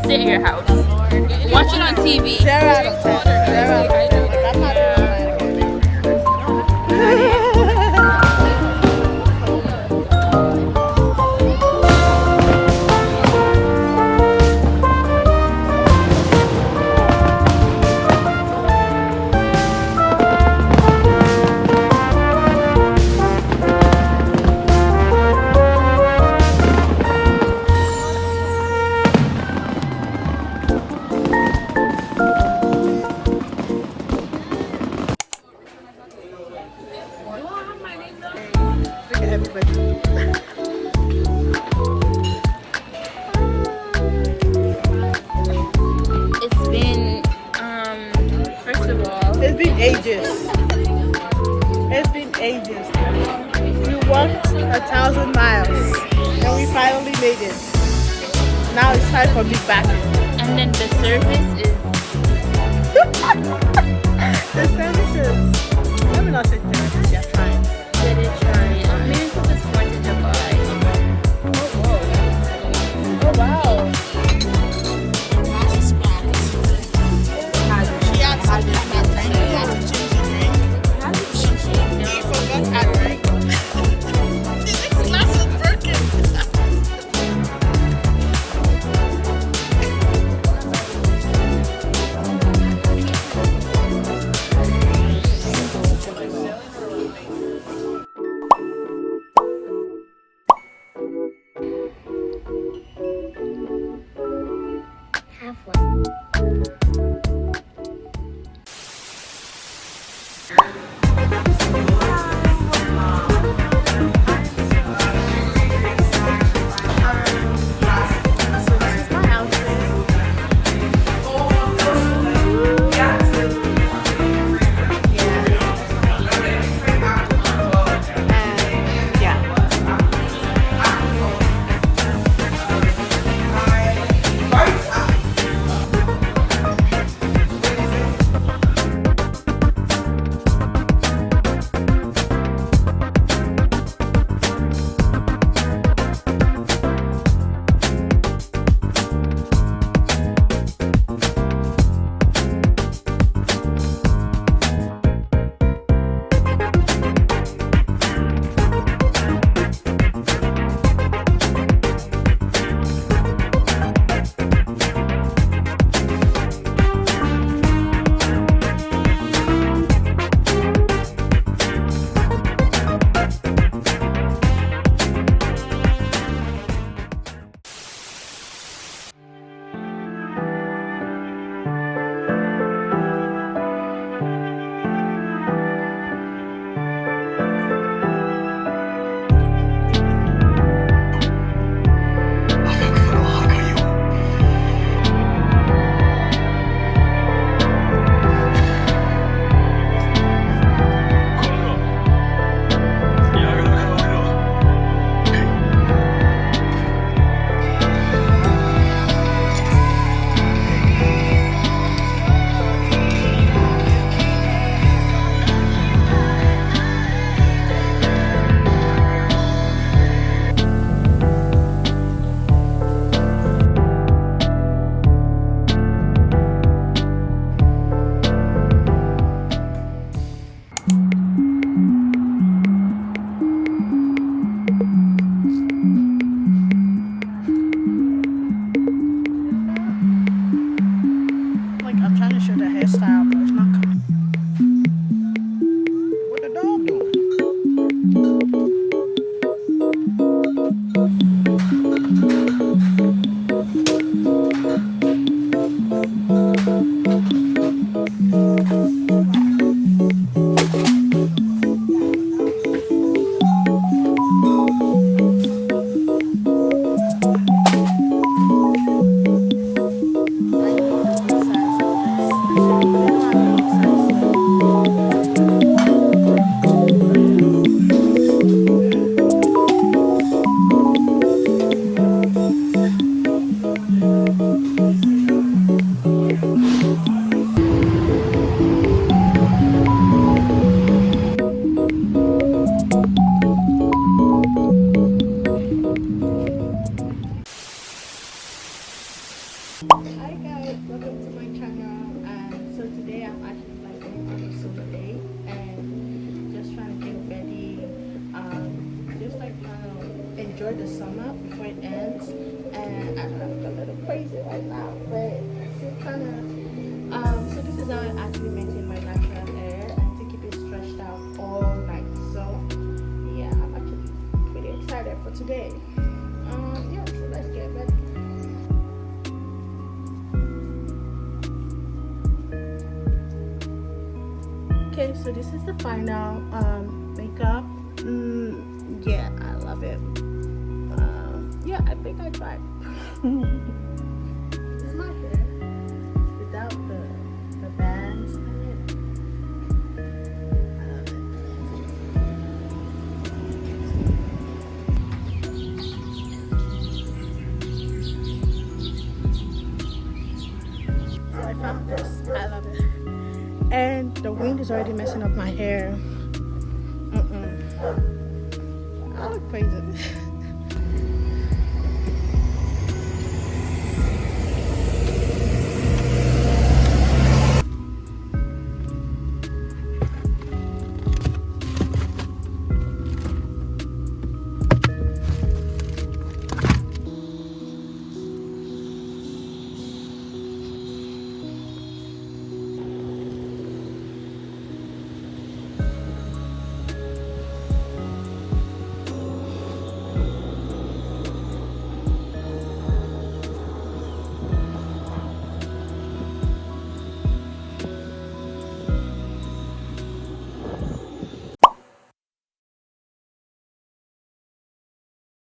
Sit in your house. Watch it on TV. It's been, first of all, it's been ages. It's been ages. We walked 1,000 miles and we finally made it. Now it's time for me back. And then the service is... The services. Let me not say services, they're fine. They're trying. Maybe because it's 4th of July. Oh, whoa. Oh, wow. She had something that drink. You had to change the drink. You forgot her drink. This glass is broken. Hi guys, welcome to my channel. So today I'm actually like going on a summer day and just trying to get ready. Just like trying to enjoy the summer before it ends. And I know I'm a little crazy right now, but still kind of. So this is how I actually maintain my natural hair and to keep it stretched out all night. So yeah, I'm actually pretty excited for today. Yeah, so let's get ready. Okay, so this is the final makeup. Yeah, I love it. Yeah, I think I tried. This is my hair without the bands on it. I love it. So I found this. I love it. And the wind is already messing up my hair. I look crazy.